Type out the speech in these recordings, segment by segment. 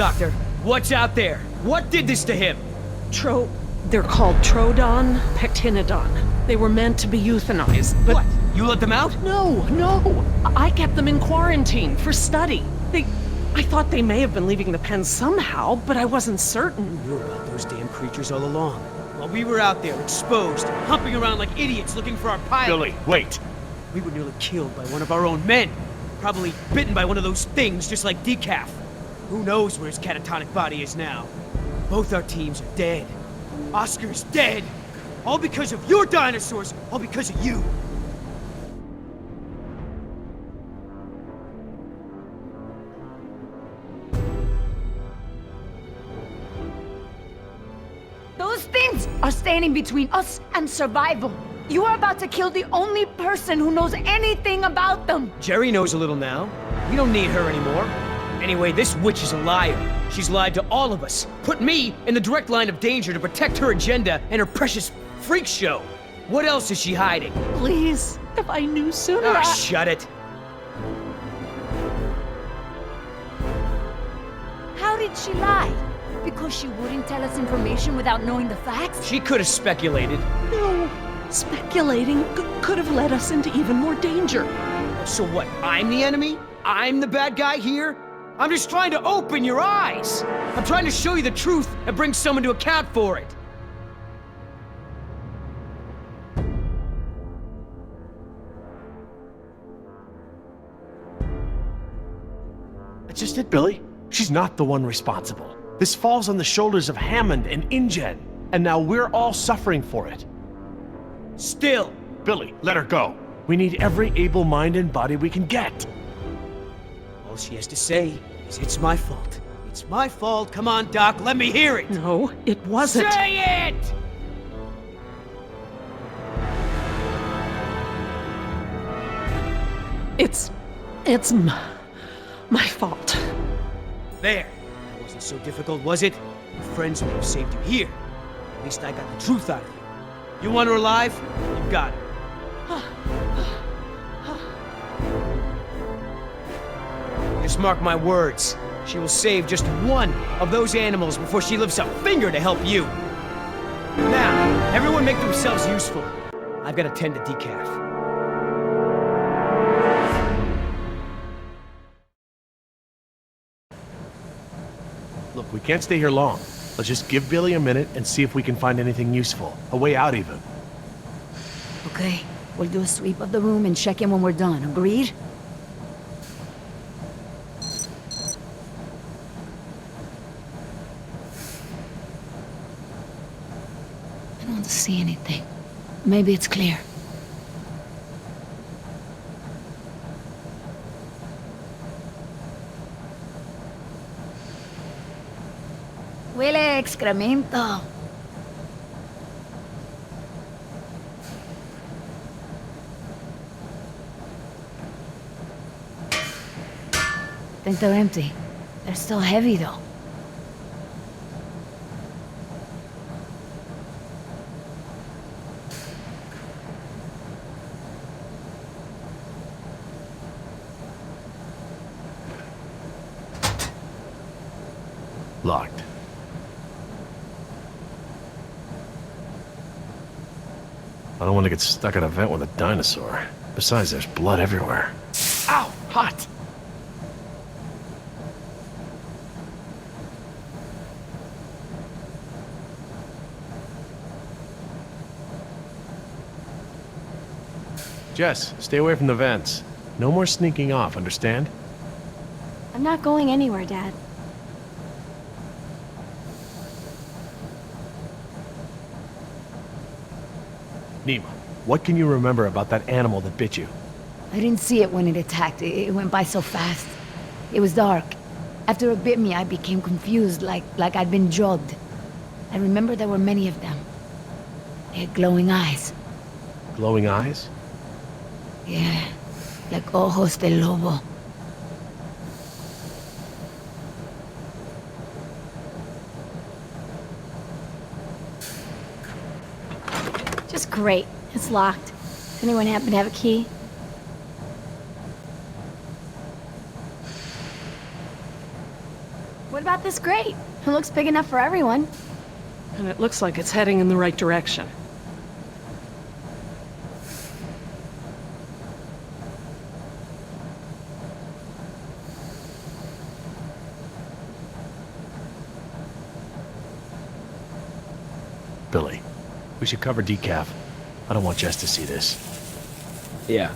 Doctor, what's out there? What did this to him? They're called Trodon Pectinodon. They were meant to be euthanized, but... What? You let them out? No. I kept them in quarantine for study. I thought they may have been leaving the pen somehow, but I wasn't certain. You knew about those damn creatures all along. While we were out there, exposed, humping around like idiots looking for our pilot. Billy, wait! We were nearly killed by one of our own men. Probably bitten by one of those things just like Decaf. Who knows where his catatonic body is now? Both our teams are dead. Oscar's dead. All because of your dinosaurs. All because of you. Those things are standing between us and survival. You are about to kill the only person who knows anything about them. Jerry knows a little now. We don't need her anymore. Anyway, this witch is a liar. She's lied to all of us. Put me in the direct line of danger to protect her agenda and her precious freak show. What else is she hiding? Please, if I knew sooner, Ah, shut it. How did she lie? Because she wouldn't tell us information without knowing the facts? She could have speculated. No. Speculating could have led us into even more danger. So what, I'm the enemy? I'm the bad guy here? I'm just trying to open your eyes. I'm trying to show you the truth and bring someone to account for it. That's just it, Billy. She's not the one responsible. This falls on the shoulders of Hammond and Annnnd, and now we're all suffering for it. Still. Billy, let her go. We need every able mind and body we can get. All she has to say is it's my fault. It's my fault. Come on, Doc, let me hear it. No, it wasn't. Say it! It's my fault. There. That wasn't so difficult, was it? Your friends would have saved you here. At least I got the truth out of you. You want her alive? You got her. Just mark my words. She will save just one of those animals before she lifts a finger to help you. Now, everyone make themselves useful. I've got to tend to Decaf. Look, we can't stay here long. Let's just give Billy a minute and see if we can find anything useful. A way out, even. Okay, we'll do a sweep of the room and check in when we're done. Agreed? I don't see anything. Maybe it's clear. Huele a excremento. Think they're empty. They're still heavy, though. Locked. I don't want to get stuck at a vent with a dinosaur. Besides, there's blood everywhere. Ow! Hot! Jess, stay away from the vents. No more sneaking off, understand? I'm not going anywhere, Dad. Nima, what can you remember about that animal that bit you? I didn't see it when it attacked. It went by so fast. It was dark. After it bit me, I became confused, like I'd been drugged. I remember there were many of them. They had glowing eyes. Glowing eyes? Yeah, like ojos de lobo. Just great. It's locked. Does anyone happen to have a key? What about this grate? It looks big enough for everyone. And it looks like it's heading in the right direction. Billy, we should cover decaf. I don't want Jess to see this. Yeah.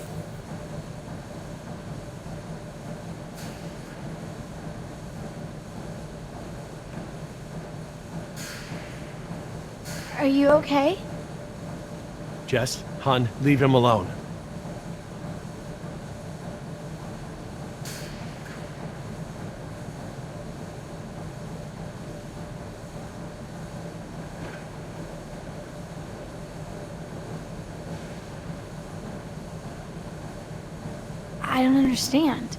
Are you okay? Jess, hon, leave him alone. I don't understand.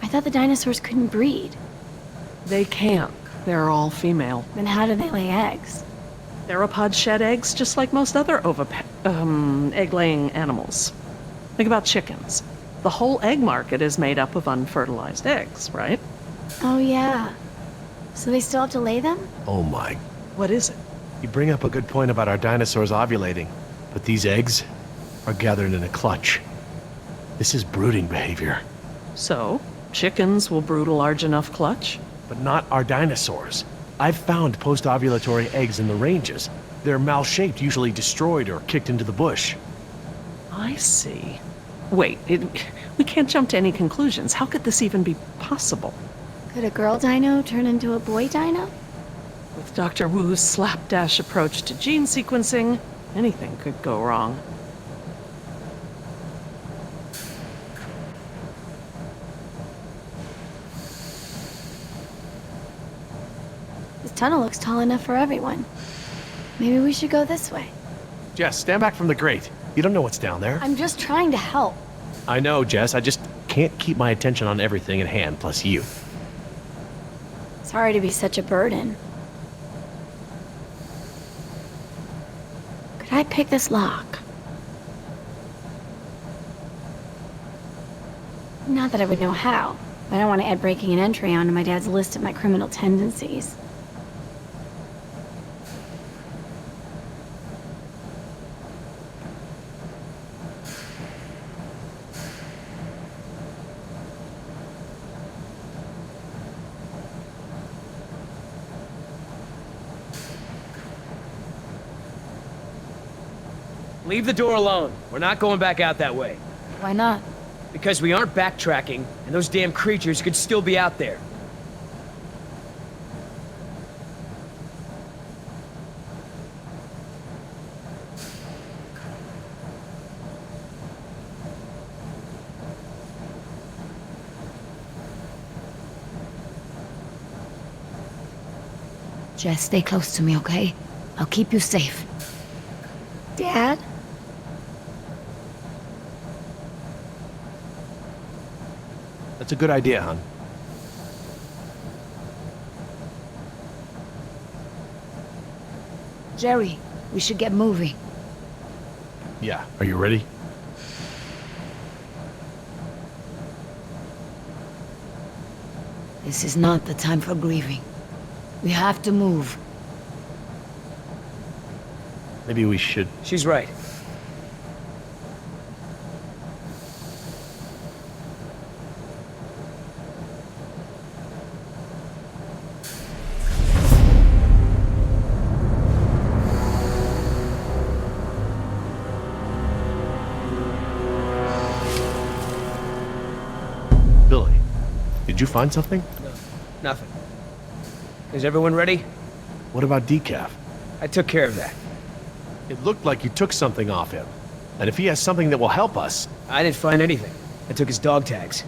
I thought the dinosaurs couldn't breed. They can't. They're all female. Then how do they lay eggs? Theropods shed eggs just like most other egg-laying animals. Think about chickens. The whole egg market is made up of unfertilized eggs, right? Oh yeah. So they still have to lay them? Oh my. What is it? You bring up a good point about our dinosaurs ovulating, but these eggs are gathered in a clutch. This is brooding behavior. So, chickens will brood a large enough clutch? But not our dinosaurs. I've found post-ovulatory eggs in the ranges. They're mal-shaped, usually destroyed or kicked into the bush. I see. Wait, we can't jump to any conclusions. How could this even be possible? Could a girl dino turn into a boy dino? With Dr. Wu's slapdash approach to gene sequencing, anything could go wrong. This tunnel looks tall enough for everyone. Maybe we should go this way. Jess, stand back from the grate. You don't know what's down there. I'm just trying to help. I know, Jess. I just can't keep my attention on everything at hand, plus you. Sorry to be such a burden. Could I pick this lock? Not that I would know how, but I don't want to add breaking and entry onto my dad's list of my criminal tendencies. Leave the door alone. We're not going back out that way. Why not? Because we aren't backtracking, and those damn creatures could still be out there. Jess, stay close to me, okay? I'll keep you safe. Dad? That's a good idea, hon. Jerry, we should get moving. Yeah, are you ready? This is not the time for grieving. We have to move. Maybe we should... She's right. Billy, did you find something? No, nothing. Is everyone ready? What about decaf? I took care of that. It looked like you took something off him. And if he has something that will help us... I didn't find anything. I took his dog tags.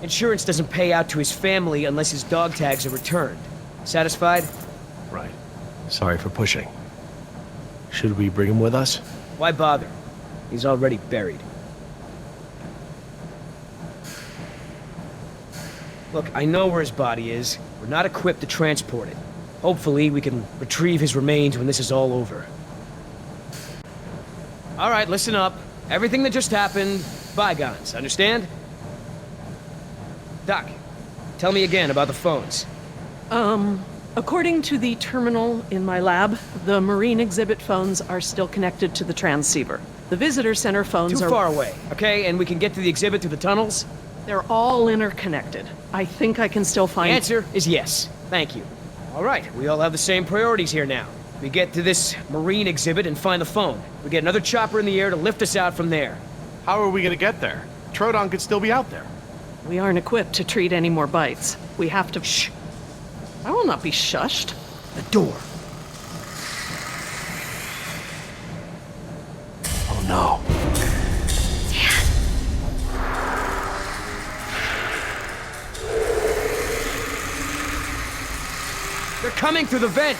Insurance doesn't pay out to his family unless his dog tags are returned. Satisfied? Right. Sorry for pushing. Should we bring him with us? Why bother? He's already buried. Look, I know where his body is. We're not equipped to transport it. Hopefully, we can retrieve his remains when this is all over. All right, listen up. Everything that just happened, bygones, understand? Doc, tell me again about the phones. According to the terminal in my lab, the marine exhibit phones are still connected to the transceiver. The visitor center phones Too are... far away, okay? And we can get to the exhibit through the tunnels? They're all interconnected. I think I can still The find... answer is yes. Thank you. All right, we all have the same priorities here now. We get to this marine exhibit and find the phone. We get another chopper in the air to lift us out from there. How are we gonna get there? Troodon could still be out there. We aren't equipped to treat any more bites. We have to... Shh. I will not be shushed. The door. Oh no. They're coming through the vent!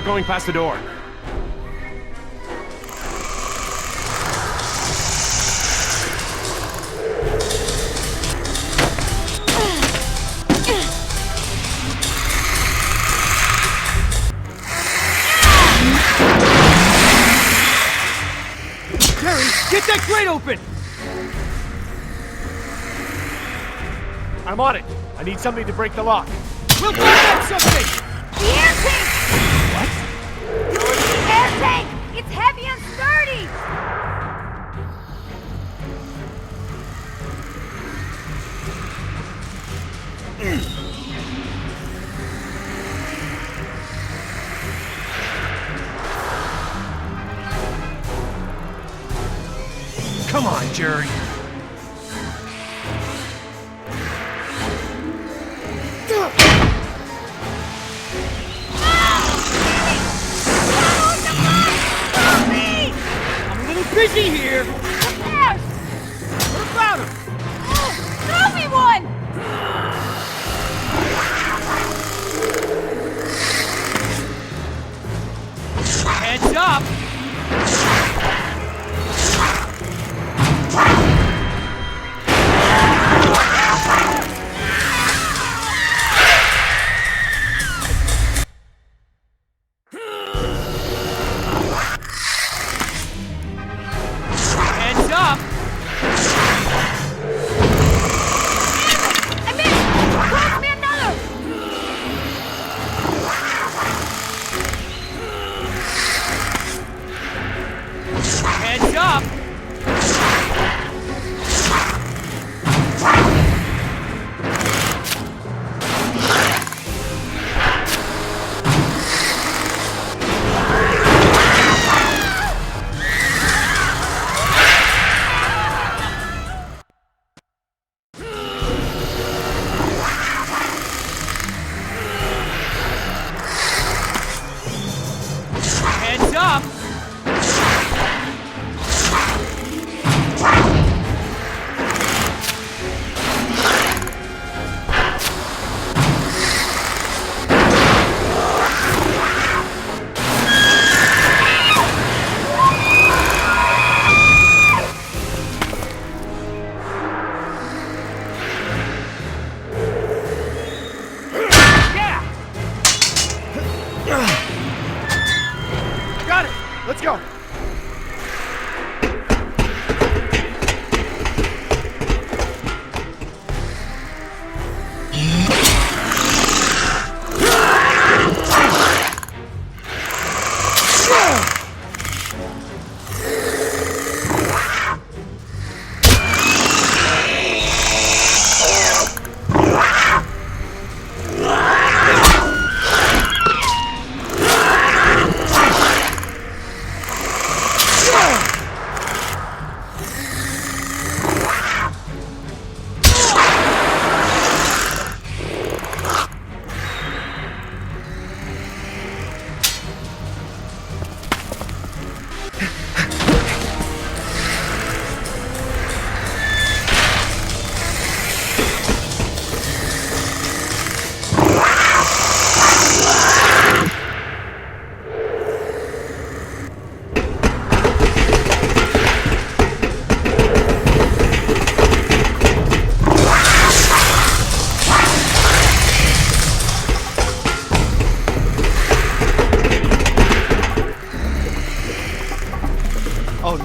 Going past the door. Jerry, get that grate open! I'm on it. I need something to break the lock. We'll break that something! The air tank! What? The air tank! It's heavy and sturdy! Come on, Jerry. Busy here! Yes! What about him? Throw me one! Heads up! Heads up! I missed! Toss me another! Heads up! Heads up! Got it! Let's go!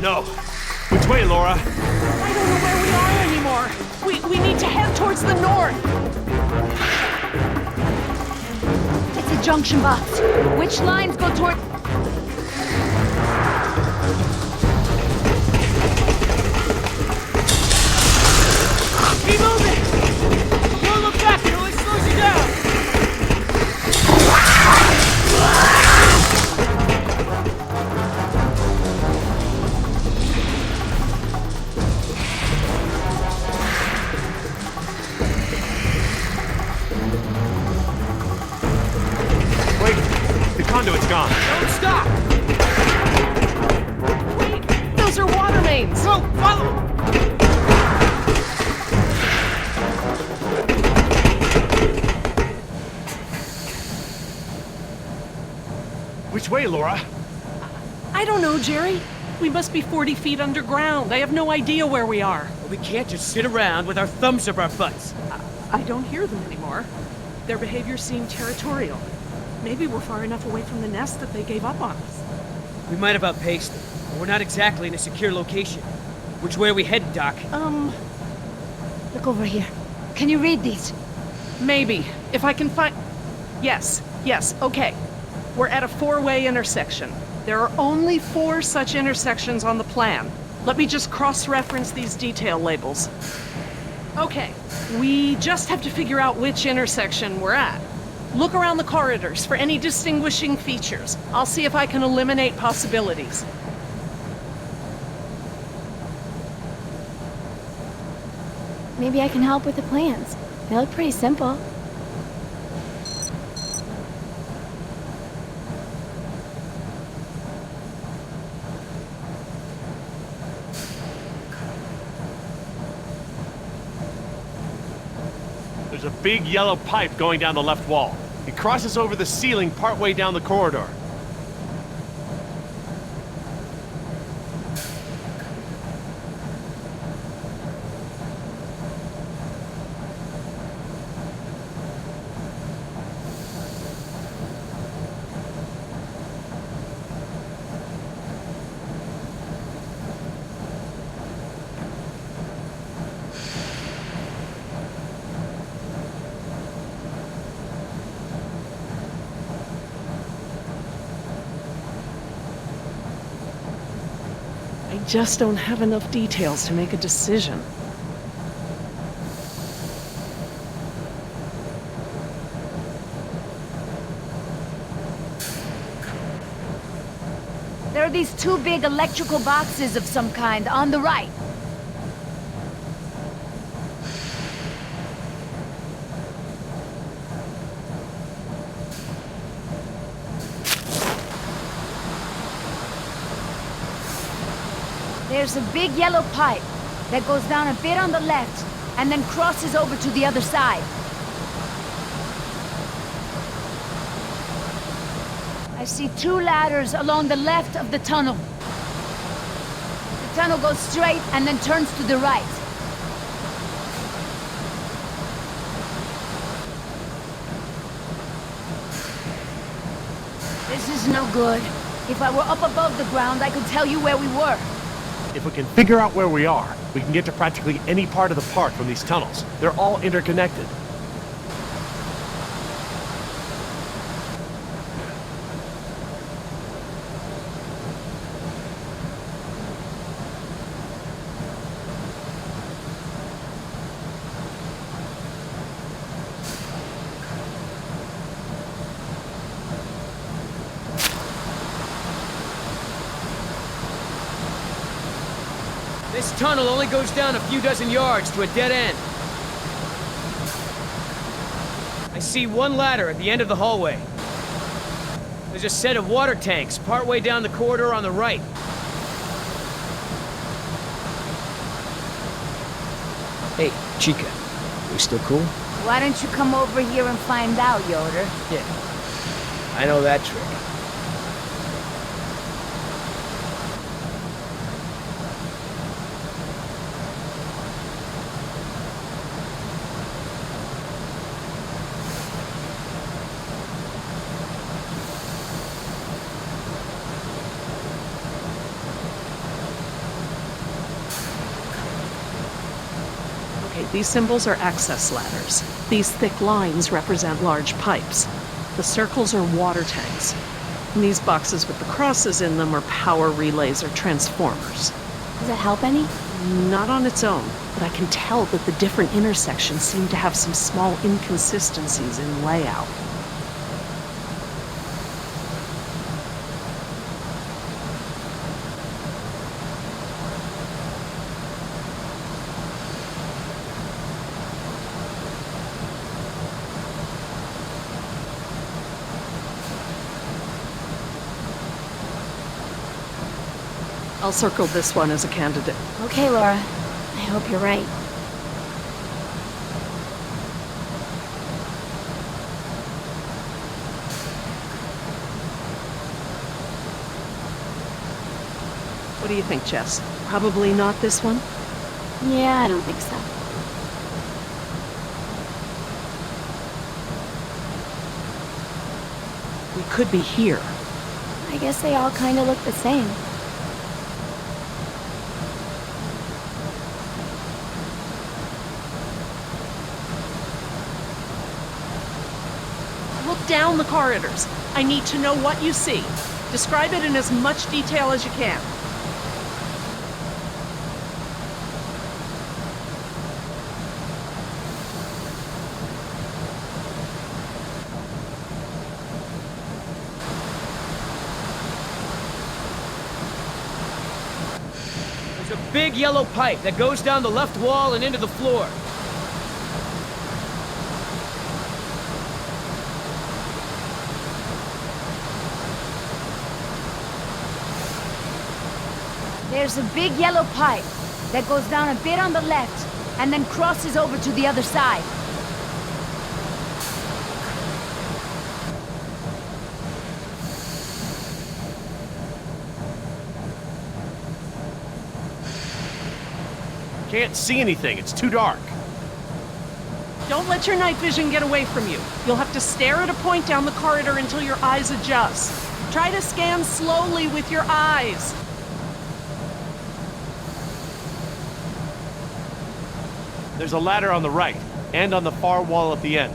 No. Which way, Laura? I don't know where we are anymore. We need to head towards the north. It's a junction box. Which lines go toward... Keep moving! Don't look back, it only slows you down! Wait, the conduit's gone. Don't stop! Wait, those are water mains. Go, follow! Which way, Laura? I don't know, Jerry. We must be 40 feet underground. I have no idea where we are. We can't just sit around with our thumbs up our butts. I don't hear them anymore. Their behavior seemed territorial. Maybe we're far enough away from the nest that they gave up on us. We might have outpaced them, but we're not exactly in a secure location. Which way are we headed, Doc? Look over here. Can you read these? Maybe. If I can find... Yes, okay. We're at a four-way intersection. There are only 4 such intersections on the plan. Let me just cross-reference these detail labels. Okay, we just have to figure out which intersection we're at. Look around the corridors for any distinguishing features. I'll see if I can eliminate possibilities. Maybe I can help with the plans. They look pretty simple. There's a big yellow pipe going down the left wall. It crosses over the ceiling partway down the corridor. I just don't have enough details to make a decision. There are these 2 big electrical boxes of some kind on the right. There's a big yellow pipe that goes down a bit on the left and then crosses over to the other side. I see 2 ladders along the left of the tunnel. The tunnel goes straight and then turns to the right. This is no good. If I were up above the ground, I could tell you where we were. If we can figure out where we are, we can get to practically any part of the park from these tunnels. They're all interconnected. This tunnel only goes down a few dozen yards to a dead end. I see 1 ladder at the end of the hallway. There's a set of water tanks partway down the corridor on the right. Hey, Chica, we still cool? Why don't you come over here and find out, Yoder? Yeah, I know that trick. These symbols are access ladders. These thick lines represent large pipes. The circles are water tanks. And these boxes with the crosses in them are power relays or transformers. Does that help any? Not on its own, but I can tell that the different intersections seem to have some small inconsistencies in layout. I'll circle this one as a candidate. Okay, Laura. I hope you're right. What do you think, Jess? Probably not this one? Yeah, I don't think so. We could be here. I guess they all kind of look the same. Look down the corridors. I need to know what you see. Describe it in as much detail as you can. There's a big yellow pipe that goes down the left wall and into the floor. There's a big yellow pipe that goes down a bit on the left and then crosses over to the other side. Can't see anything, it's too dark. Don't let your night vision get away from you. You'll have to stare at a point down the corridor until your eyes adjust. Try to scan slowly with your eyes. There's a ladder on the right, and on the far wall at the end.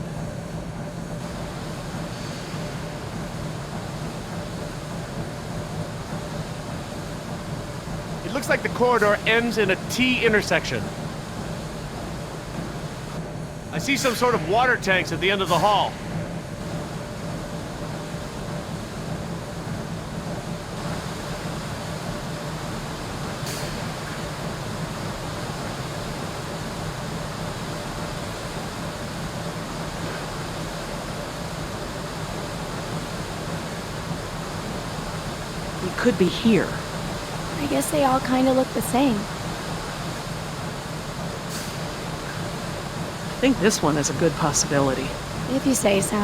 It looks like the corridor ends in a T intersection. I see some sort of water tanks at the end of the hall. We could be here. I guess they all kind of look the same. I think this one is a good possibility. If you say so.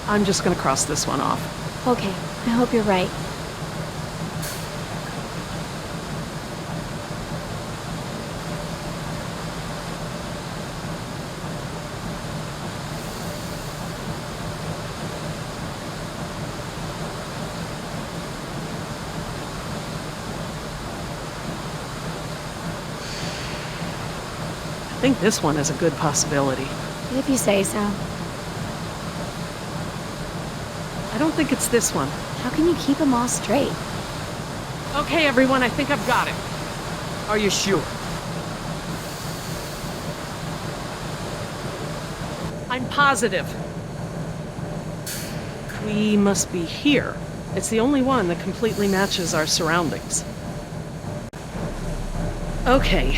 I'm just gonna cross this one off. Okay, I hope you're right. I think this one is a good possibility. If you say so. I don't think it's this one. How can you keep them all straight? Okay, everyone, I think I've got it. Are you sure? I'm positive. We must be here. It's the only one that completely matches our surroundings. Okay,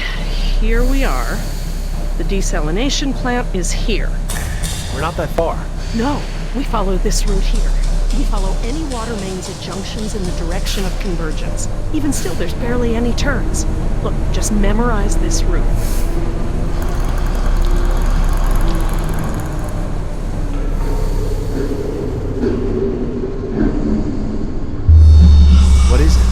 here we are. The desalination plant is here. We're not that far. No, we follow this route here. We follow any water mains at junctions in the direction of convergence. Even still, there's barely any turns. Look, just memorize this route. What is it?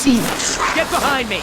see. Get behind me!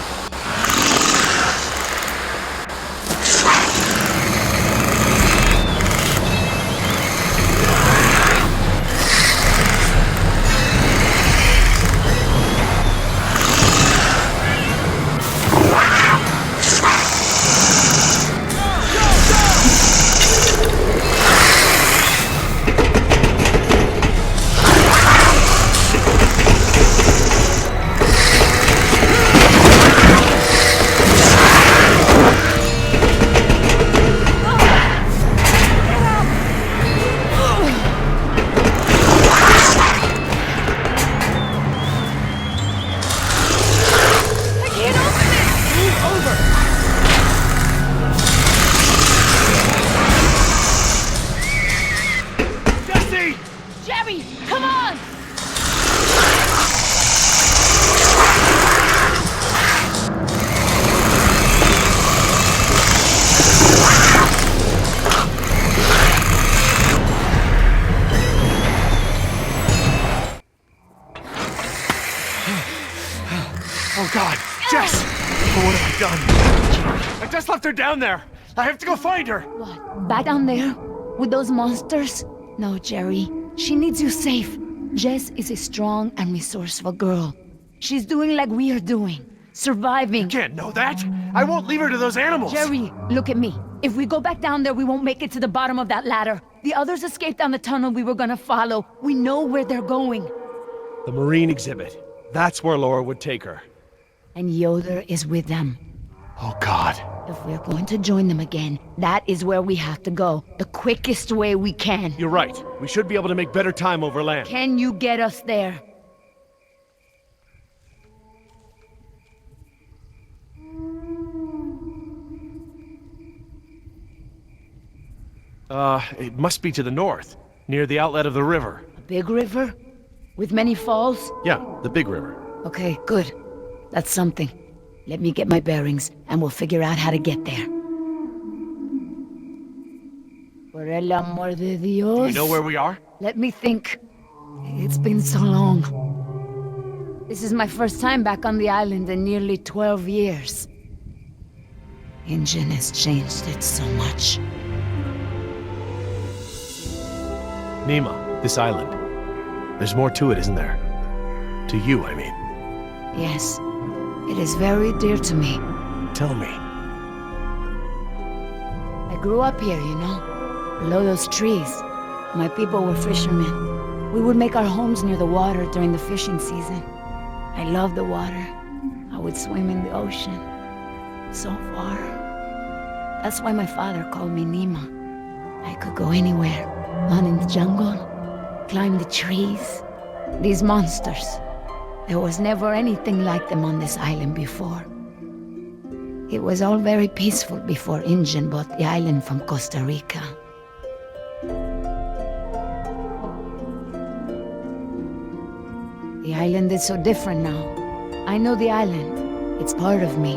Jerry, come on! Oh God, Jess! Oh, what have I done? I just left her down there. I have to go find her. What? Back down there? With those monsters? No, Jerry. She needs you safe. Jess is a strong and resourceful girl. She's doing like we are doing. Surviving. You can't know that. I won't leave her to those animals. Jerry, look at me. If we go back down there, we won't make it to the bottom of that ladder. The others escaped down the tunnel we were gonna follow. We know where they're going. The marine exhibit. That's where Laura would take her. And Yoder is with them. Oh God. If we're going to join them again, that is where we have to go. The quickest way we can. You're right. We should be able to make better time over land. Can you get us there? It must be to the north, near the outlet of the river. A big river? With many falls? Yeah, the big river. Okay, good. That's something. Let me get my bearings, and we'll figure out how to get there. Por el amor de Dios. Do you know where we are? Let me think. It's been so long. This is my first time back on the island in nearly 12 years. Injun has changed it so much. Nima, this island. There's more to it, isn't there? To you, I mean. Yes. It is very dear to me. Tell me. I grew up here, you know, below those trees. My people were fishermen. We would make our homes near the water during the fishing season. I loved the water. I would swim in the ocean. So far. That's why my father called me Nima. I could go anywhere. Run in the jungle, climb the trees. These monsters. There was never anything like them on this island before. It was all very peaceful before Injun bought the island from Costa Rica. The island is so different now. I know the island. It's part of me.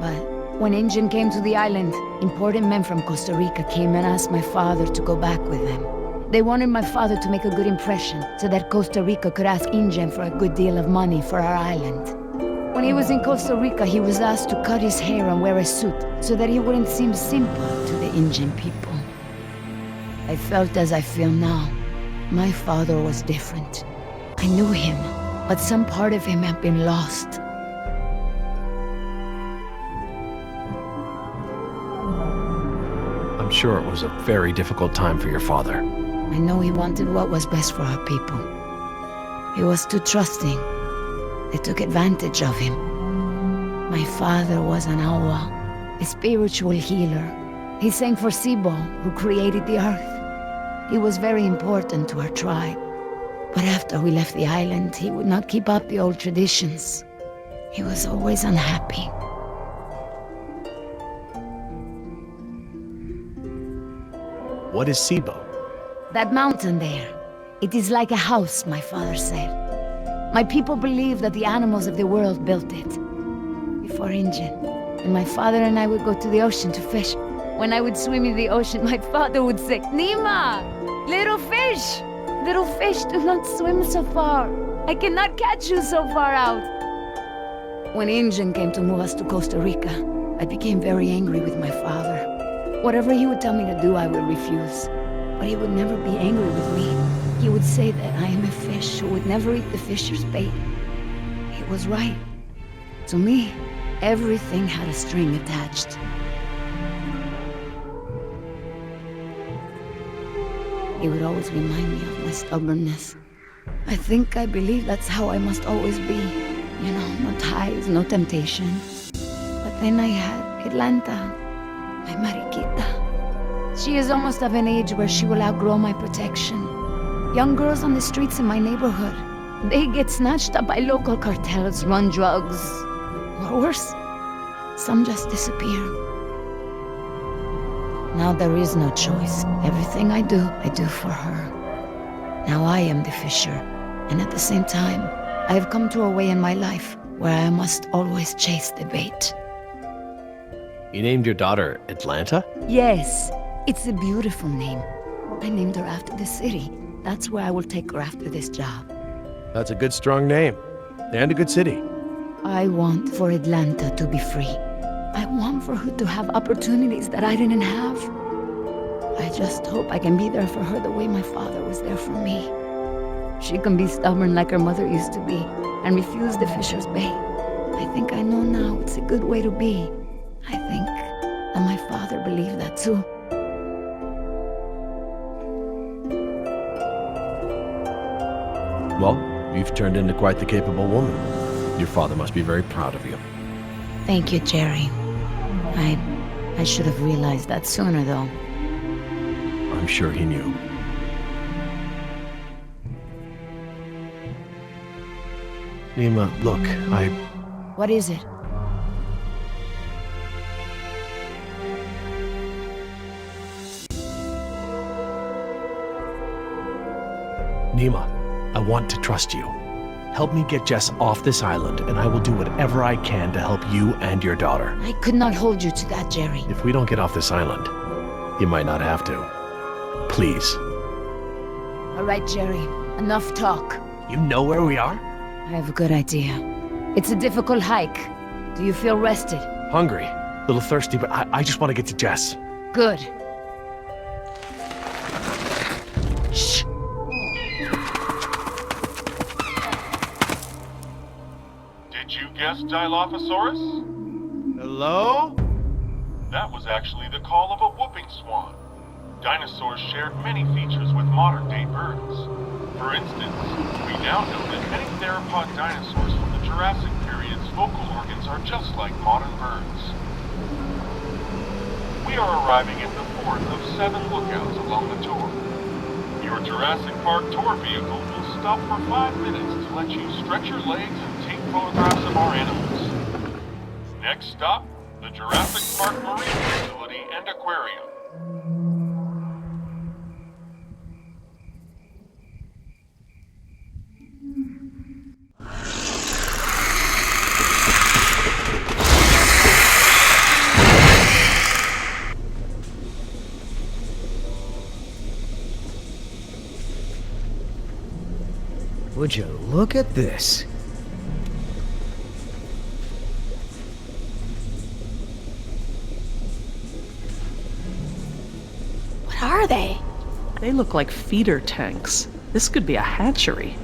But when Injun came to the island, important men from Costa Rica came and asked my father to go back with them. They wanted my father to make a good impression, so that Costa Rica could ask Injun for a good deal of money for our island. When he was in Costa Rica, he was asked to cut his hair and wear a suit, so that he wouldn't seem simple to the Injun people. I felt as I feel now. My father was different. I knew him, but some part of him had been lost. I'm sure it was a very difficult time for your father. I know he wanted what was best for our people. He was too trusting. They took advantage of him. My father was an awa, a spiritual healer. He sang for Sibo, who created the earth. He was very important to our tribe. But after we left the island, he would not keep up the old traditions. He was always unhappy. What is Sibo? That mountain there. It is like a house, my father said. My people believe that the animals of the world built it. Before Injun. And my father and I would go to the ocean to fish. When I would swim in the ocean, my father would say, Nima! Little fish! Little fish, do not swim so far. I cannot catch you so far out. When Annnnd came to move us to Costa Rica, I became very angry with my father. Whatever he would tell me to do, I would refuse. But he would never be angry with me. He would say that I am a fish who would never eat the fisher's bait. He was right. To me, everything had a string attached. He would always remind me of my stubbornness. I think I believe that's how I must always be. You know, no ties, no temptation. But then I had Atlanta, my Mariquita. She is almost of an age where she will outgrow my protection. Young girls on the streets in my neighborhood, they get snatched up by local cartels, run drugs, or worse, some just disappear. Now there is no choice. Everything I do for her. Now I am the fisher, and at the same time, I have come to a way in my life where I must always chase the bait. You named your daughter Atlanta? Yes, it's a beautiful name. I named her after the city. That's where I will take her after this job. That's a good, strong name. And a good city. I want for Atlanta to be free. I want for her to have opportunities that I didn't have. I just hope I can be there for her the way my father was there for me. She can be stubborn like her mother used to be, and refuse the fisher's bait. I think I know now it's a good way to be. I think that my father believed that too. Well, you've turned into quite the capable woman. Your father must be very proud of you. Thank you, Jerry. I should have realized that sooner, though. I'm sure he knew. Nima, look, What is it? Nima, I want to trust you. Help me get Jess off this island, and I will do whatever I can to help you and your daughter. I could not hold you to that, Jerry. If we don't get off this island, you might not have to. Please. All right, Jerry. Enough talk. You know where we are? I have a good idea. It's a difficult hike. Do you feel rested? Hungry. A little thirsty, but I just want to get to Jess. Good. Shh. Did you guess Dilophosaurus? Hello? That was actually the call of a whooping swan. Dinosaurs shared many features with modern-day birds. For instance, we now know that many theropod dinosaurs from the Jurassic period's vocal organs are just like modern birds. We are arriving at the fourth of 7 lookouts along the tour. Your Jurassic Park tour vehicle will stop for 5 minutes to let you stretch your legs and take photographs of our animals. Next stop, the Jurassic Park Marine Facility and Aquarium. Would you look at this? What are they? They look like feeder tanks. This could be a hatchery.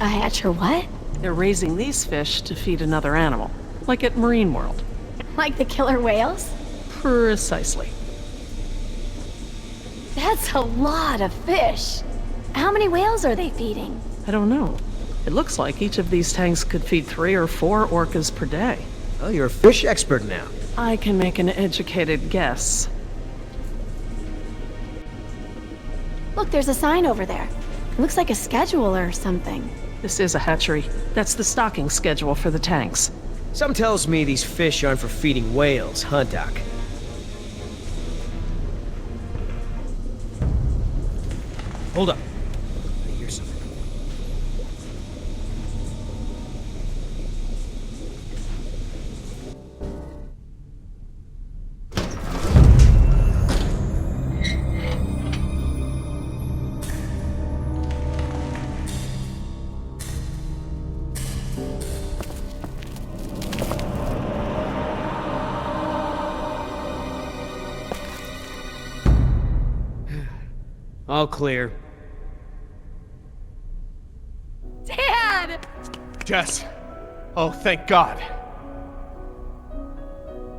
A hatcher what? They're raising these fish to feed another animal, like at Marine World. Like the killer whales? Precisely. That's a lot of fish. How many whales are they feeding? I don't know. It looks like each of these tanks could feed 3 or 4 orcas per day. Oh, you're a fish expert now. I can make an educated guess. Look, there's a sign over there. It looks like a schedule or something. This is a hatchery. That's the stocking schedule for the tanks. Some tells me these fish aren't for feeding whales, huh, Doc? Hold up. I hear something. All clear. Dad! Jess! Oh, thank God.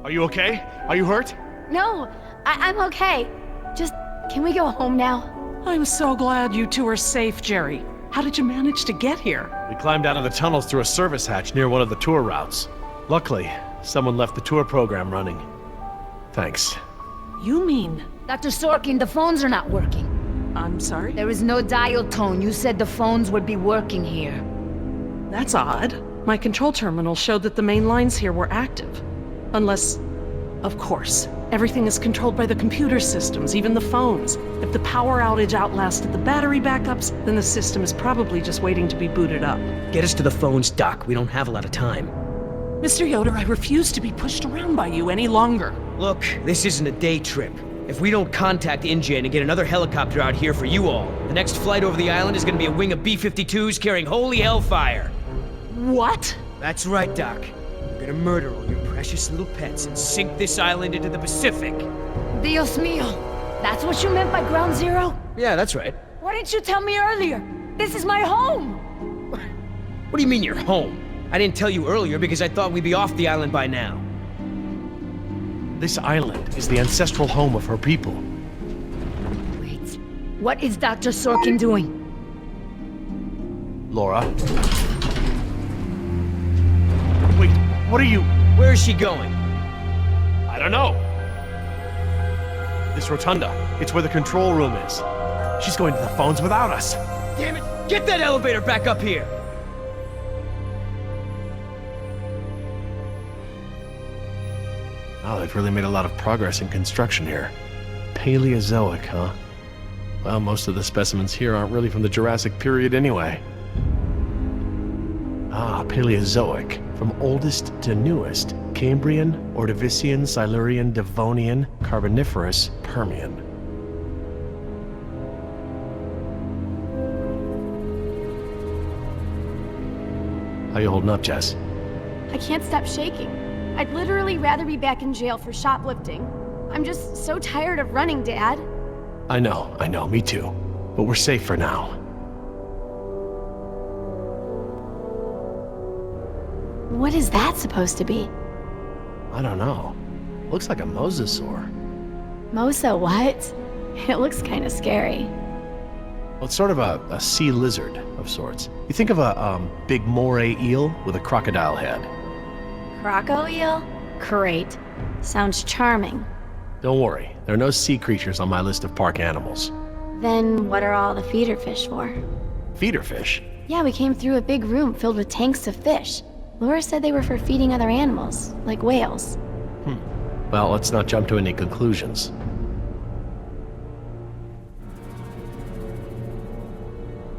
Are you okay? Are you hurt? No, I'm okay. Just, can we go home now? I'm so glad you two are safe, Jerry. How did you manage to get here? We climbed out of the tunnels through a service hatch near one of the tour routes. Luckily, someone left the tour program running. Thanks. You mean... Dr. Sorkin, the phones are not working. I'm sorry? There is no dial tone. You said the phones would be working here. That's odd. My control terminal showed that the main lines here were active. Unless... Of course. Everything is controlled by the computer systems, even the phones. If the power outage outlasted the battery backups, then the system is probably just waiting to be booted up. Get us to the phones, Doc. We don't have a lot of time. Mr. Yoder, I refuse to be pushed around by you any longer. Look, this isn't a day trip. If we don't contact Annnnd and get another helicopter out here for you all, the next flight over the island is gonna be a wing of B-52s carrying holy hellfire. What? That's right, Doc. We're gonna murder all your precious little pets and sink this island into the Pacific. Dios mío. That's what you meant by ground zero? Yeah, that's right. Why didn't you tell me earlier? This is my home! What do you mean you're home? I didn't tell you earlier because I thought we'd be off the island by now. This island is the ancestral home of her people. Wait, what is Dr. Sorkin doing? Laura? Wait, what are you... Where is she going? I don't know. This rotunda. It's where the control room is. She's going to the phones without us. Damn it! Get that elevator back up here! Oh, they've really made a lot of progress in construction here. Paleozoic, huh? Well, most of the specimens here aren't really from the Jurassic period anyway. Ah, Paleozoic. From oldest to newest. Cambrian, Ordovician, Silurian, Devonian, Carboniferous, Permian. How you holding up, Jess? I can't stop shaking. I'd literally rather be back in jail for shoplifting. I'm just so tired of running, Dad. I know, me too. But we're safe for now. What is that supposed to be? I don't know. Looks like a mosasaur. Mosa what? It looks kind of scary. Well, it's sort of a sea lizard of sorts. You think of a big moray eel with a crocodile head. Croco eel? Great. Sounds charming. Don't worry, there are no sea creatures on my list of park animals. Then what are all the feeder fish for? Feeder fish? Yeah, we came through a big room filled with tanks of fish. Laura said they were for feeding other animals, like whales. Well, let's not jump to any conclusions.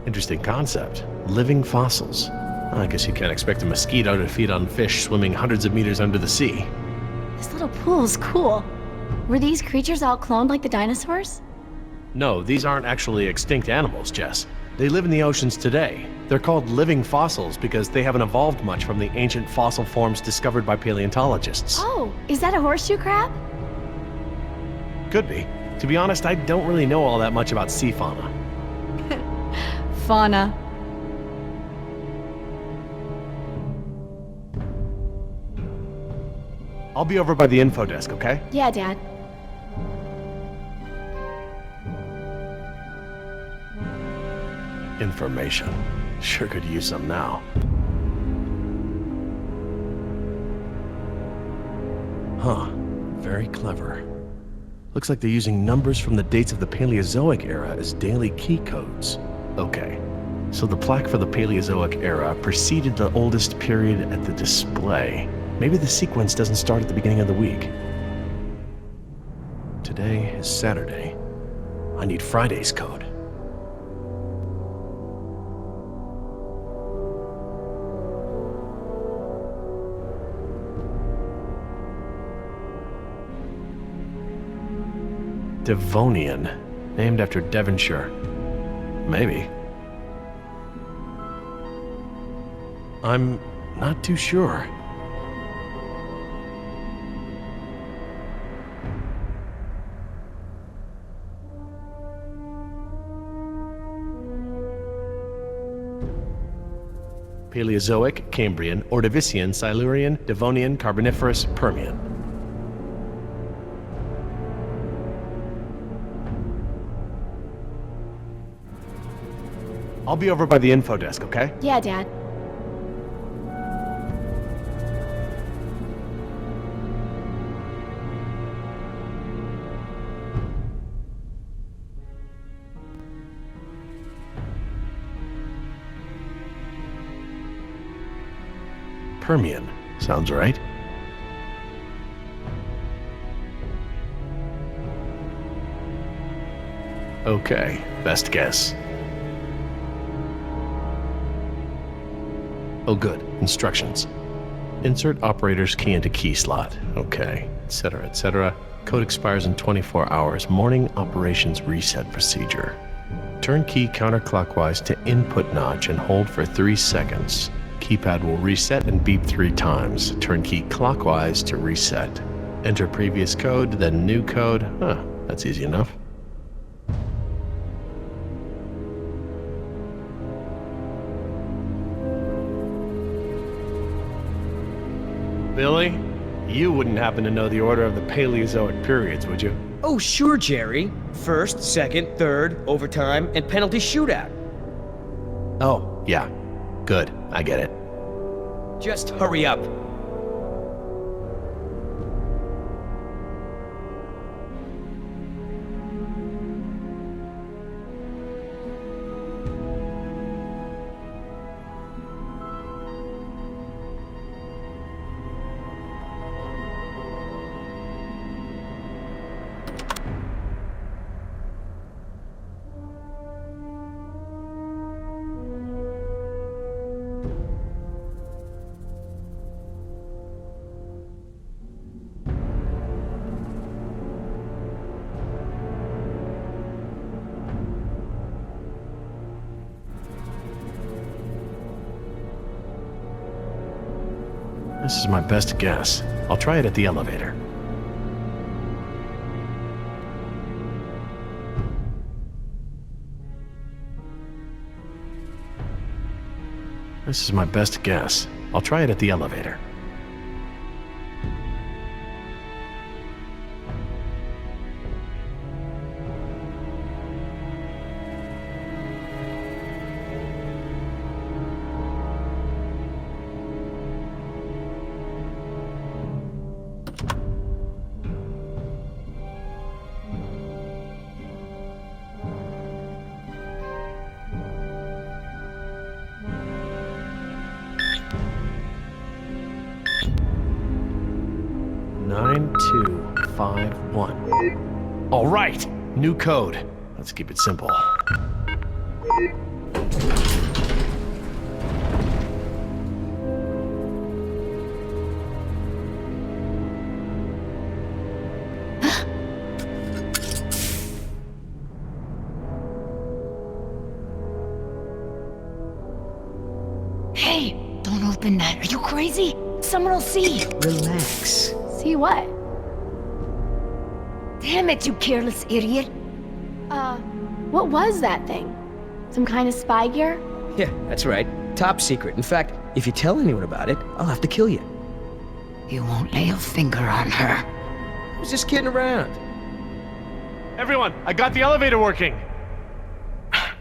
Interesting concept. Living fossils. I guess you can't expect a mosquito to feed on fish swimming hundreds of meters under the sea. This little pool's cool. Were these creatures all cloned like the dinosaurs? No, these aren't actually extinct animals, Jess. They live in the oceans today. They're called living fossils because they haven't evolved much from the ancient fossil forms discovered by paleontologists. Oh, is that a horseshoe crab? Could be. To be honest, I don't really know all that much about sea fauna. Fauna. I'll be over by the info desk, okay? Yeah, Dad. Information. Sure could use some now. Huh. Very clever. Looks like they're using numbers from the dates of the Paleozoic era as daily key codes. Okay. So the plaque for the Paleozoic era preceded the oldest period at the display. Maybe the sequence doesn't start at the beginning of the week. Today is Saturday. I need Friday's code. Devonian, named after Devonshire. Maybe. I'm not too sure. Paleozoic, Cambrian, Ordovician, Silurian, Devonian, Carboniferous, Permian. I'll be over by the info desk, okay? Yeah, Dad. Permian. Sounds right. Okay, best guess. Oh good, instructions. Insert operator's key into key slot. Okay, etc., etc. Code expires in 24 hours. Morning operations reset procedure. Turn key counterclockwise to input notch and hold for 3 seconds. Keypad will reset and beep 3 times. Turn key clockwise to reset. Enter previous code, then new code. Huh, that's easy enough. Billy, you wouldn't happen to know the order of the Paleozoic periods, would you? Oh, sure, Jerry. First, second, third, overtime, and penalty shootout. Oh, yeah. Good, I get it. Just hurry up. This is my best guess. I'll try it at the elevator. This is my best guess. I'll try it at the elevator. All right, new code. Let's keep it simple. Hey, don't open that. Are you crazy? Someone will see. Relax. See what? Damn it, you careless idiot. What was that thing? Some kind of spy gear? Yeah, that's right. Top secret. In fact, if you tell anyone about it, I'll have to kill you. You won't lay a finger on her. I was just kidding around. Everyone, I got the elevator working.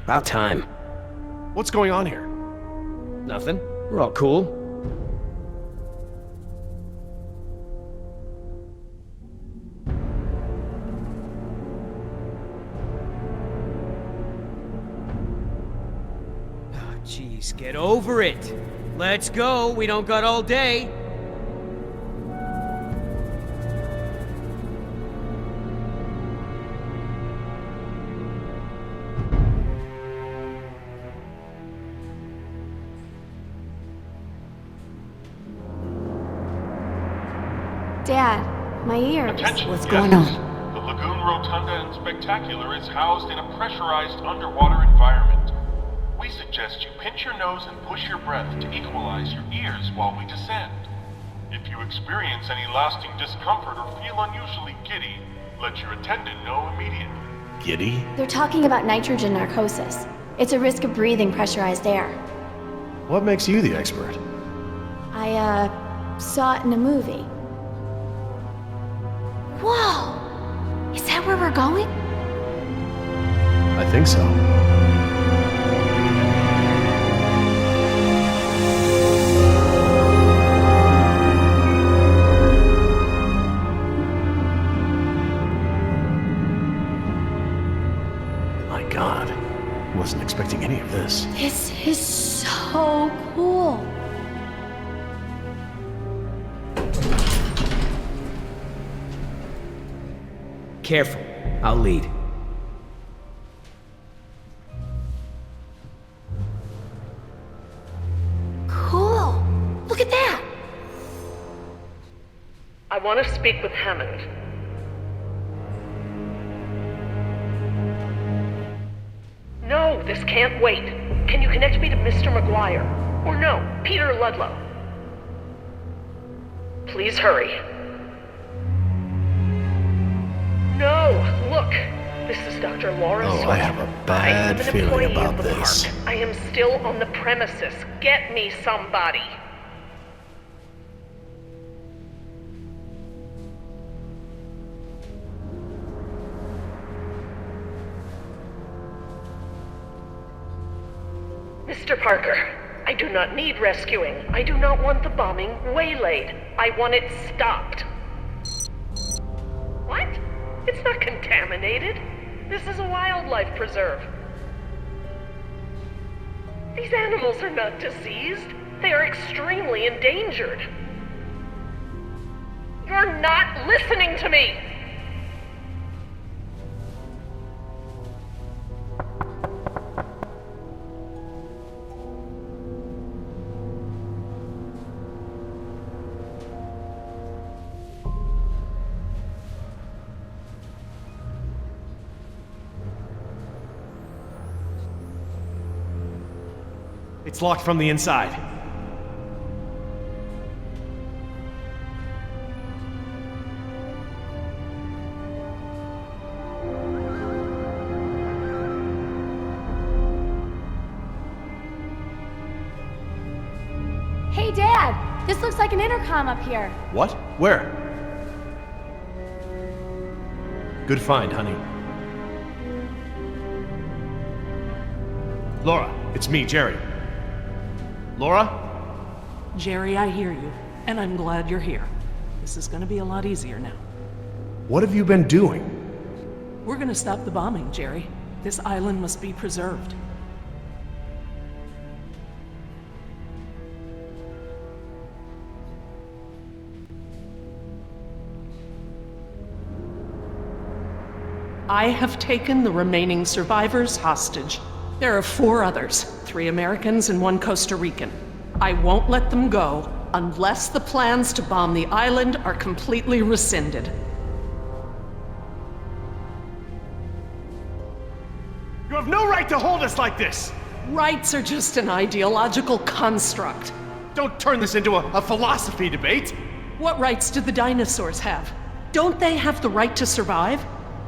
About time. What's going on here? Nothing. We're all cool. Jeez, get over it. Let's go. We don't got all day. Dad, my ears. Attention, What's guests. going on? The Lagoon Rotunda and Spectacular is housed in a pressurized underwater environment. We suggest you pinch your nose and push your breath to equalize your ears while we descend. If you experience any lasting discomfort or feel unusually giddy, let your attendant know immediately. Giddy? They're talking about nitrogen narcosis. It's a risk of breathing pressurized air. What makes you the expert? I, saw it in a movie. Whoa! Is that where we're going? I think so. My God. Wasn't expecting any of this. This is so cool. Careful. I'll lead. Cool. Look at that. I want to speak with Hammond. No, this can't wait. Can you connect me to Mr. McGuire? Or no, Peter Ludlow? Please hurry. No, look. This is Dr. Laura Oh, Sawyer. I have a bad feeling about this. Park. I am still on the premises. Get me somebody. Mr. Parker, I do not need rescuing. I do not want the bombing waylaid. I want it stopped. What? It's not contaminated. This is a wildlife preserve. These animals are not diseased. They are extremely endangered. You're not listening to me! It's locked from the inside. Hey, Dad! This looks like an intercom up here. What? Where? Good find, honey. Laura, it's me, Jerry. Laura? Jerry, I hear you, and I'm glad you're here. This is gonna be a lot easier now. What have you been doing? We're gonna stop the bombing, Jerry. This island must be preserved. I have taken the remaining survivors hostage. There are 4 others, 3 Americans and 1 Costa Rican. I won't let them go unless the plans to bomb the island are completely rescinded. You have no right to hold us like this! Rights are just an ideological construct. Don't turn this into a philosophy debate! What rights do the dinosaurs have? Don't they have the right to survive?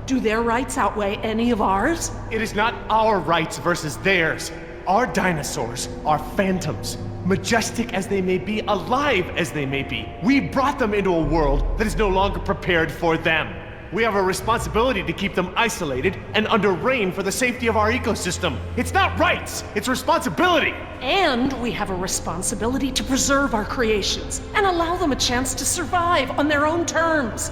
Do their rights outweigh any of ours? It is not our rights versus theirs. Our dinosaurs are phantoms. Majestic as they may be, alive as they may be. We brought them into a world that is no longer prepared for them. We have a responsibility to keep them isolated and under rein for the safety of our ecosystem. It's not rights, it's responsibility. And we have a responsibility to preserve our creations and allow them a chance to survive on their own terms.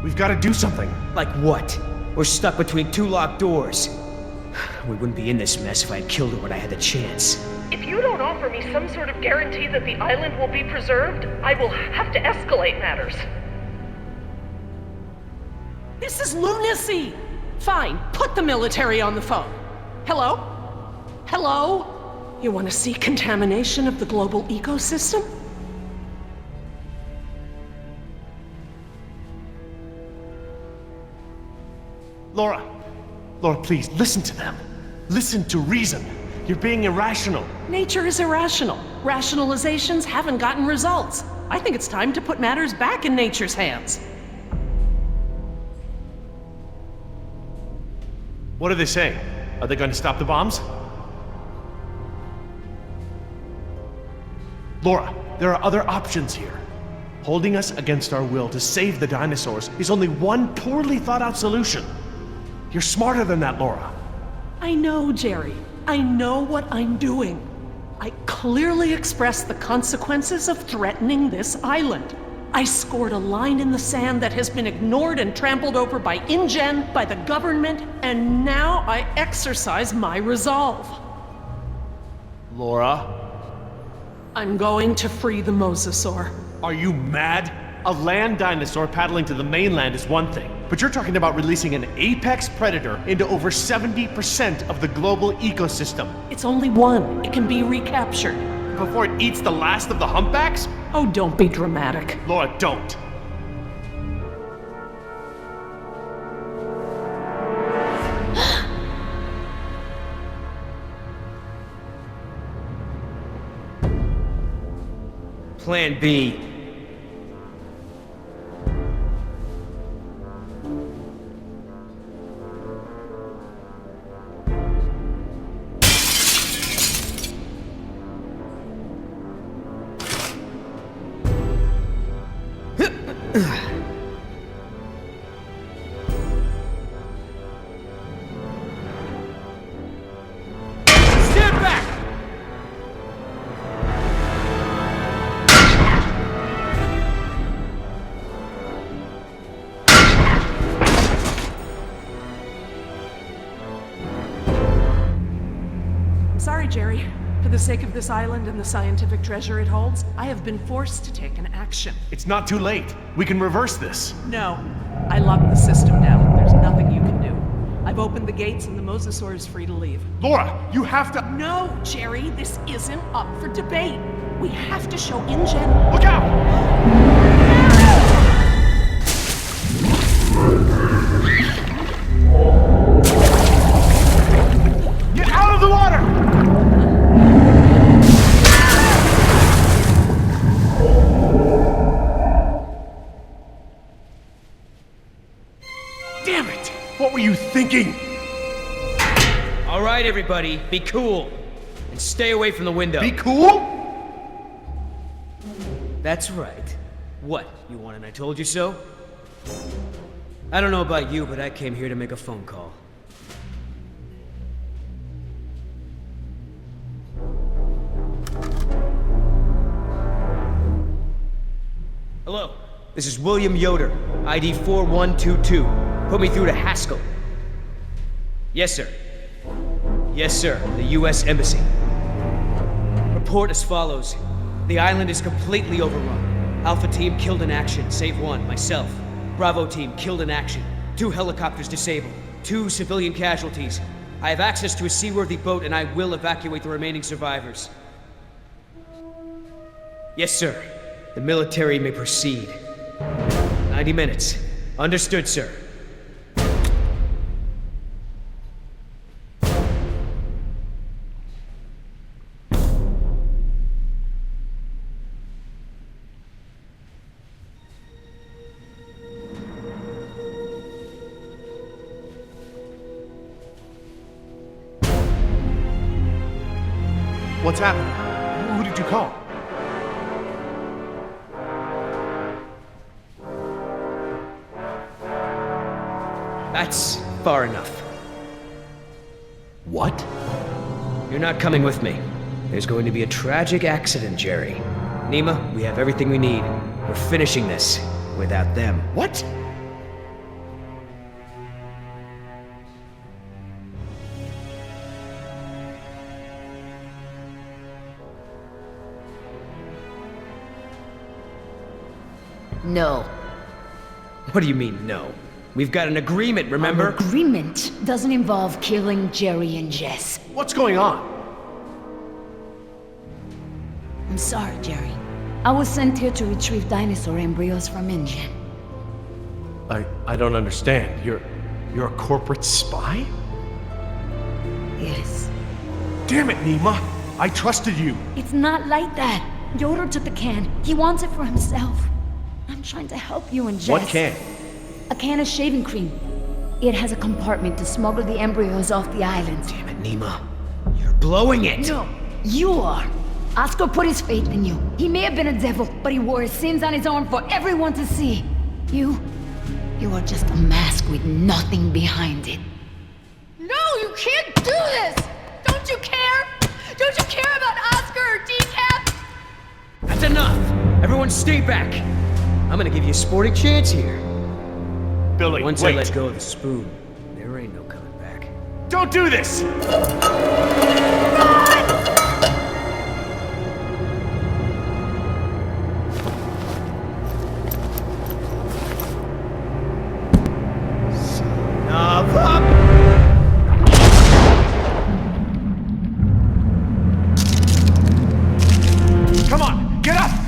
We've got to do something. Like what? We're stuck between 2 locked doors. We wouldn't be in this mess if I had killed her when I had the chance. If you don't offer me some sort of guarantee that the island will be preserved, I will have to escalate matters. This is lunacy! Fine, put the military on the phone. Hello? Hello? You want to see contamination of the global ecosystem? Laura, please, listen to them. Listen to reason. You're being irrational. Nature is irrational. Rationalizations haven't gotten results. I think it's time to put matters back in nature's hands. What are they saying? Are they going to stop the bombs? Laura, there are other options here. Holding us against our will to save the dinosaurs is only one poorly thought out solution. You're smarter than that, Laura. I know, Jerry. I know what I'm doing. I clearly expressed the consequences of threatening this island. I scored a line in the sand that has been ignored and trampled over by InGen, by the government, and now I exercise my resolve. Laura? I'm going to free the mosasaur. Are you mad? A land dinosaur paddling to the mainland is one thing, but you're talking about releasing an apex predator into over 70% of the global ecosystem. It's only one. It can be recaptured. Before it eats the last of the humpbacks? Oh, don't be dramatic. Laura, don't. Plan B. Stand back! Sorry, Jerry. For the sake of this island and the scientific treasure it holds, I have been forced to take an action. It's not too late. We can reverse this. No. I locked the system down. There's nothing you can do. I've opened the gates and the mosasaur is free to leave. Laura, you have to... No, Jerry, this isn't up for debate. We have to show InGen. Look out! Get out of the water! Damn it! What were you thinking? All right, everybody, be cool. And stay away from the window. Be cool? That's right. What, you want and I told you so? I don't know about you, but I came here to make a phone call. Hello, this is William Yoder, ID 4122. Put me through to Haskell. Yes, sir. Yes, sir, the U.S. Embassy. Report as follows. The island is completely overrun. Alpha team killed in action, save one, myself. Bravo team killed in action. 2 helicopters disabled. 2 civilian casualties. I have access to a seaworthy boat and I will evacuate the remaining survivors. Yes, sir. The military may proceed. 90 minutes. Understood, sir. What's happening? Who did you call? That's far enough. What? You're not coming with me. There's going to be a tragic accident, Jerry. Nima, we have everything we need. We're finishing this without them. What? No. What do you mean, no? We've got an agreement, remember? Our agreement doesn't involve killing Jerry and Jess. What's going on? I'm sorry, Jerry. I was sent here to retrieve dinosaur embryos from InGen. I don't understand. You're a corporate spy? Yes. Damn it, Nima! I trusted you! It's not like that. Yoder took the can. He wants it for himself. I'm trying to help you and Jess. What can? A can of shaving cream. It has a compartment to smuggle the embryos off the island. Damn it, Nima. You're blowing it! No, you are. Oscar put his faith in you. He may have been a devil, but he wore his sins on his arm for everyone to see. You are just a mask with nothing behind it. No, you can't do this! Don't you care? Don't you care about Oscar or Decaf? That's enough! Everyone stay back! I'm gonna give you a sporting chance here. Billy, Once wait. I let go of the spoon, there ain't no coming back. Don't do this! Come on, get up!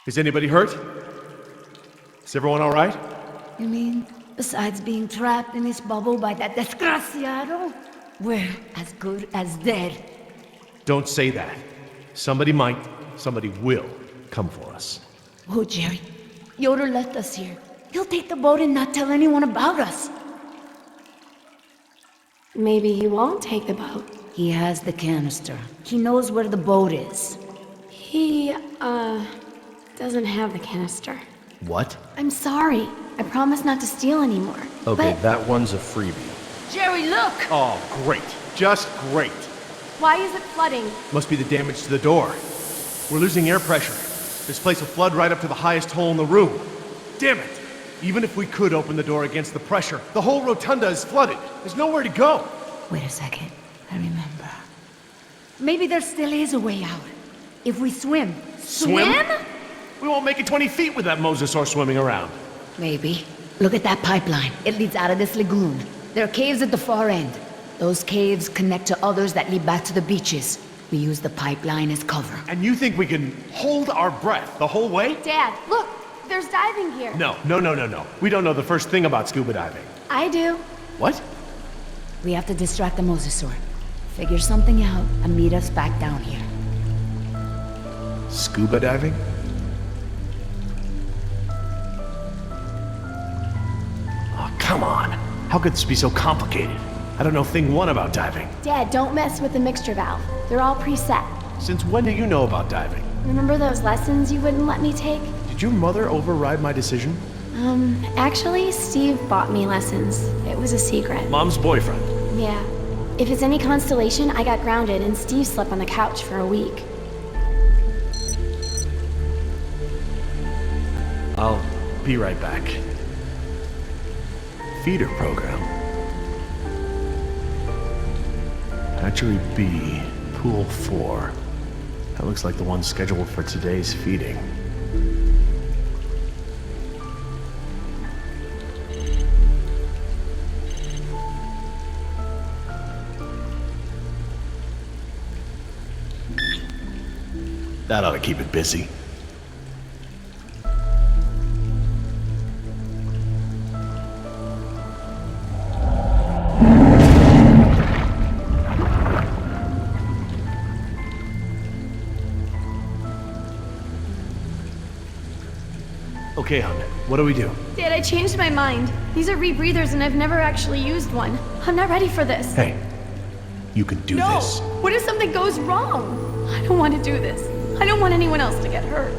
Is anybody hurt? Is everyone all right? You mean, besides being trapped in this bubble by that desgraciado, we're as good as dead. Don't say that. Somebody might, somebody will come for us. Oh, Jerry, Yoder left us here. He'll take the boat and not tell anyone about us. Maybe he won't take the boat. He has the canister. He knows where the boat is. He, doesn't have the canister. What? I'm sorry. I promise not to steal anymore. Okay, But that one's a freebie. Jerry, look! Oh, great. Just great. why is it flooding? Must be the damage to the door. We're losing air pressure. This place will flood right up to the highest hole in the room. Damn it! Even if we could open the door against the pressure, the whole rotunda is flooded. There's nowhere to go. Wait a second. I remember. Maybe there still is a way out. If we swim. Swim? We won't make it 20 feet with that mosasaur swimming around. Maybe. Look at that pipeline. It leads out of this lagoon. There are caves at the far end. Those caves connect to others that lead back to the beaches. We use the pipeline as cover. And you think we can hold our breath the whole way? Dad, look! There's diving here. No. We don't know the first thing about scuba diving. I do. What? We have to distract the mosasaur. Figure something out and meet us back down here. Scuba diving? Oh, come on. How could this be so complicated? I don't know thing one about diving. Dad, don't mess with the mixture valve. They're all preset. Since when do you know about diving? Remember those lessons you wouldn't let me take? Did your mother override my decision? Actually, Steve bought me lessons. It was a secret. Mom's boyfriend. Yeah. If it's any consolation, I got grounded and Steve slept on the couch for a week. I'll be right back. Feeder program. Hatchery B, Pool 4. That looks like the one scheduled for today's feeding. That ought to keep it busy. Okay, hon. What do we do? Dad, I changed my mind. These are rebreathers and I've never actually used one. I'm not ready for this. Hey, you can do No! this. What if something goes wrong? I don't want to do this. I don't want anyone else to get hurt.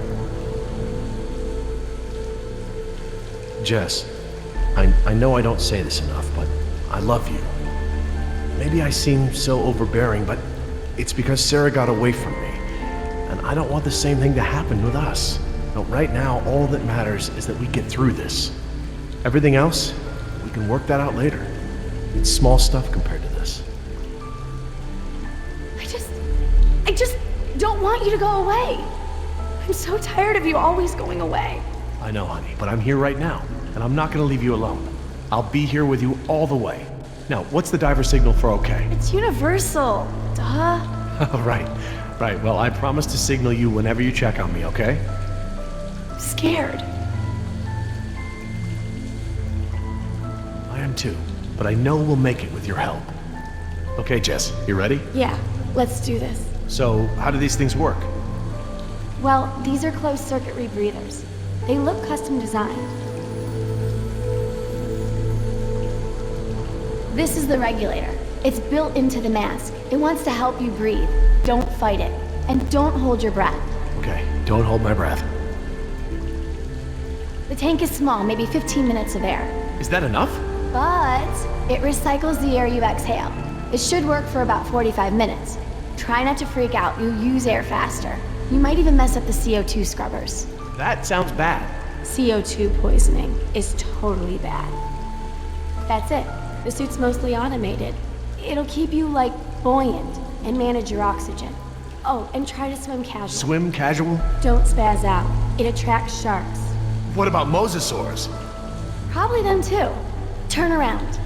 Jess, I know I don't say this enough, but I love you. Maybe I seem so overbearing, but it's because Sarah got away from me. And I don't want the same thing to happen with us. No, right now, all that matters is that we get through this. Everything else, we can work that out later. It's small stuff compared to this. I just don't want you to go away. I'm so tired of you always going away. I know, honey, but I'm here right now, and I'm not gonna leave you alone. I'll be here with you all the way. Now, what's the diver signal for okay? It's universal. Duh. Right. Well, I promise to signal you whenever you check on me, okay? I'm scared. I am too, but I know we'll make it with your help. Okay, Jess, you ready? Yeah, let's do this. So, how do these things work? Well, these are closed-circuit rebreathers. They look custom designed. This is the regulator. It's built into the mask. It wants to help you breathe. Don't fight it. And don't hold your breath. Okay, don't hold my breath. The tank is small, maybe 15 minutes of air. Is that enough? But it recycles the air you exhale. It should work for about 45 minutes. Try not to freak out. You'll use air faster. You might even mess up the CO2 scrubbers. That sounds bad. CO2 poisoning is totally bad. That's it. The suit's mostly automated. It'll keep you, like, buoyant and manage your oxygen. Oh, and try to swim casual. Swim casual? Don't spaz out. It attracts sharks. What about mosasaurs? Probably them too. Turn around.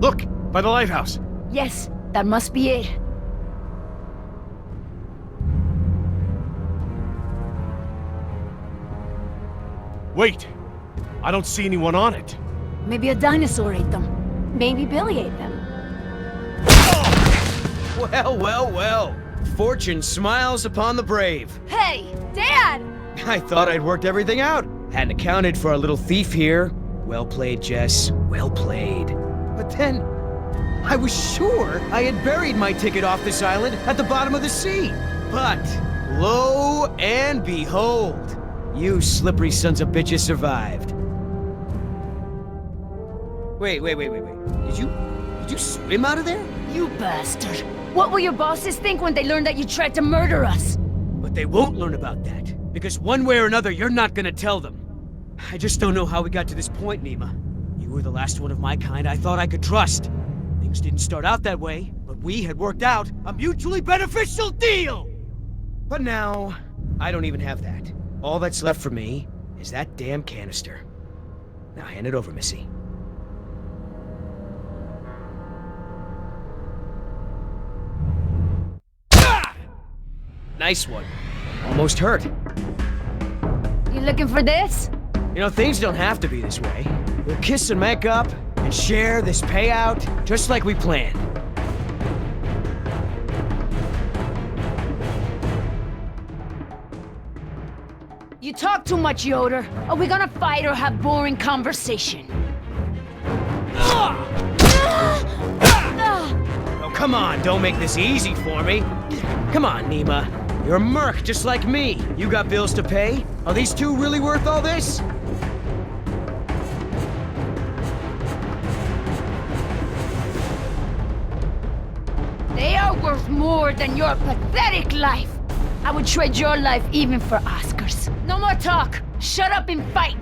Look! By the lighthouse! Yes, that must be it. Wait! I don't see anyone on it. Maybe a dinosaur ate them. Maybe Billy ate them. Well, well, well. Fortune smiles upon the brave. Hey, Dad! I thought I'd worked everything out. Hadn't accounted for our little thief here. Well played, Jess. Well played. But then, I was sure I had buried my ticket off this island at the bottom of the sea. But, lo and behold, you slippery sons of bitches survived. Wait. Did you swim out of there? You bastard. What will your bosses think when they learn that you tried to murder us? But they won't learn about that, because one way or another, you're not gonna tell them. I just don't know how we got to this point, Nima. You were the last one of my kind I thought I could trust. Things didn't start out that way, but we had worked out a mutually beneficial deal! But now, I don't even have that. All that's left for me is that damn canister. Now hand it over, Missy. Nice one. Almost hurt. You looking for this? You know, things don't have to be this way. We'll kiss and make up, and share this payout, just like we planned. You talk too much, Yoder. Are we gonna fight or have boring conversation? Oh, come on, don't make this easy for me. Come on, Nima. You're a merc just like me. You got bills to pay? Are these two really worth all this? They are worth more than your pathetic life. I would trade your life even for Oscar's. No more talk. Shut up and fight.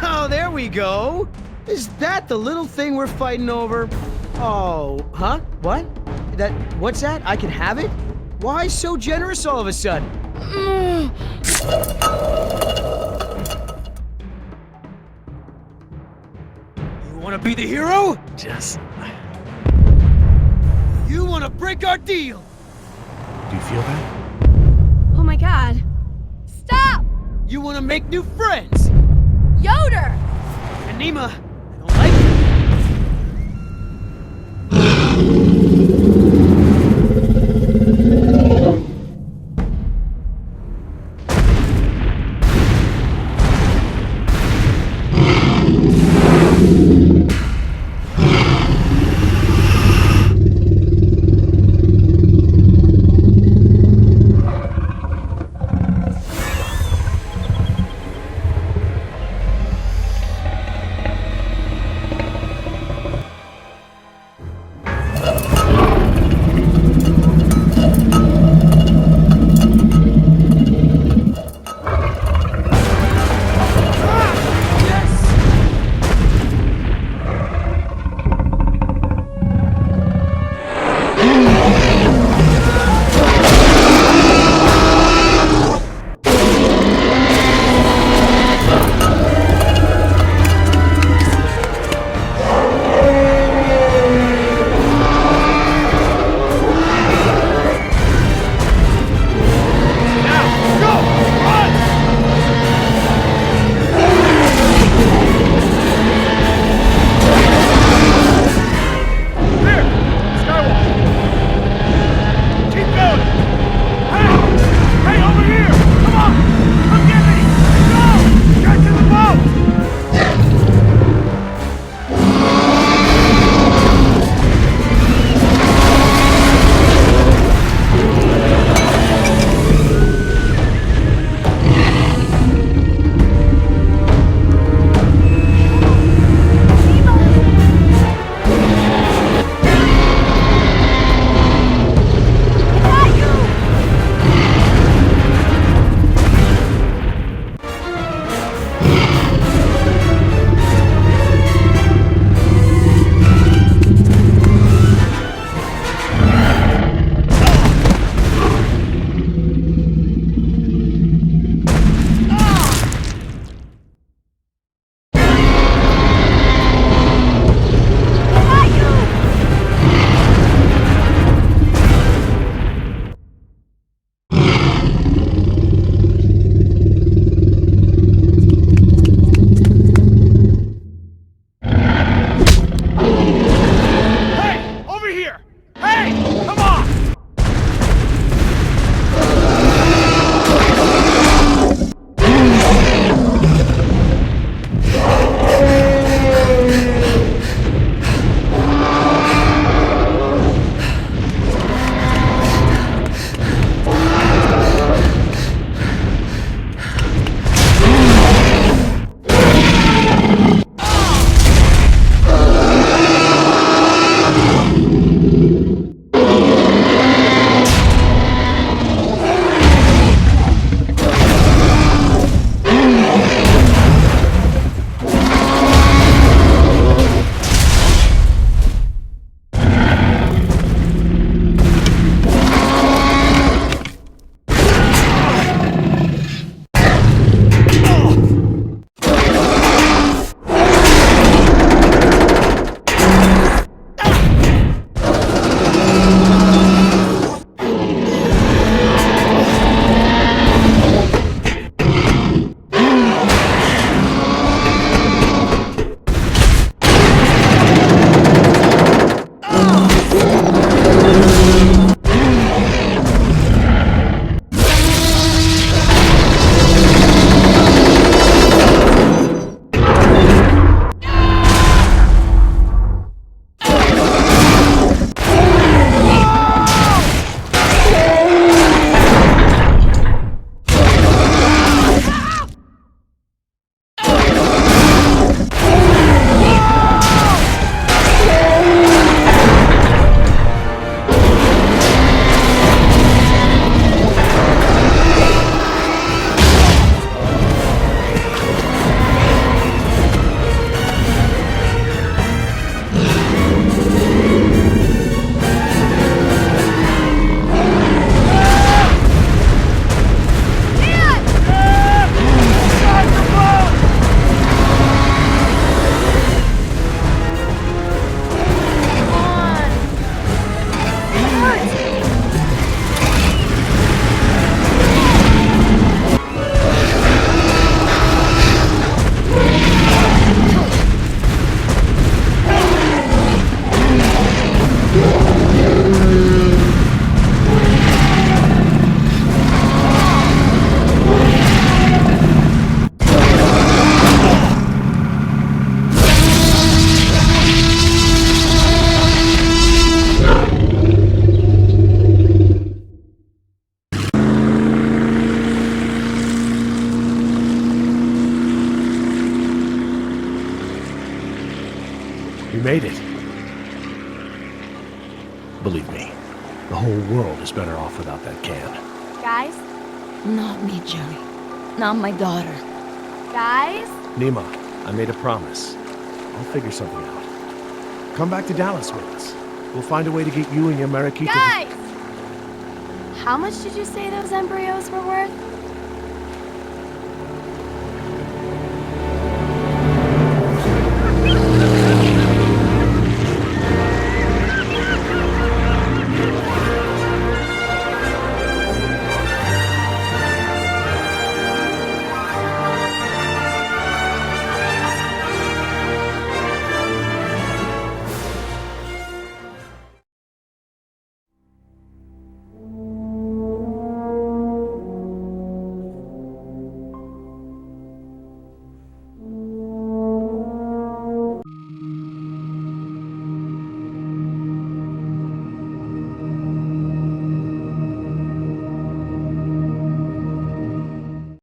Oh, there we go. Is that the little thing we're fighting over? Oh, huh? What? What's that? I can have it? Why so generous all of a sudden? You wanna be the hero? You wanna break our deal? Do you feel that? Oh my god. Stop! You wanna make new friends? Yoder! And Nima, I don't like it. We made it. Believe me, the whole world is better off without that can. Guys? Not me, Jerry. Not my daughter. Guys? Nima, I made a promise. I'll figure something out. Come back to Dallas with us. We'll find a way to get you and your Mariquita... Guys! How much did you say those embryos were worth?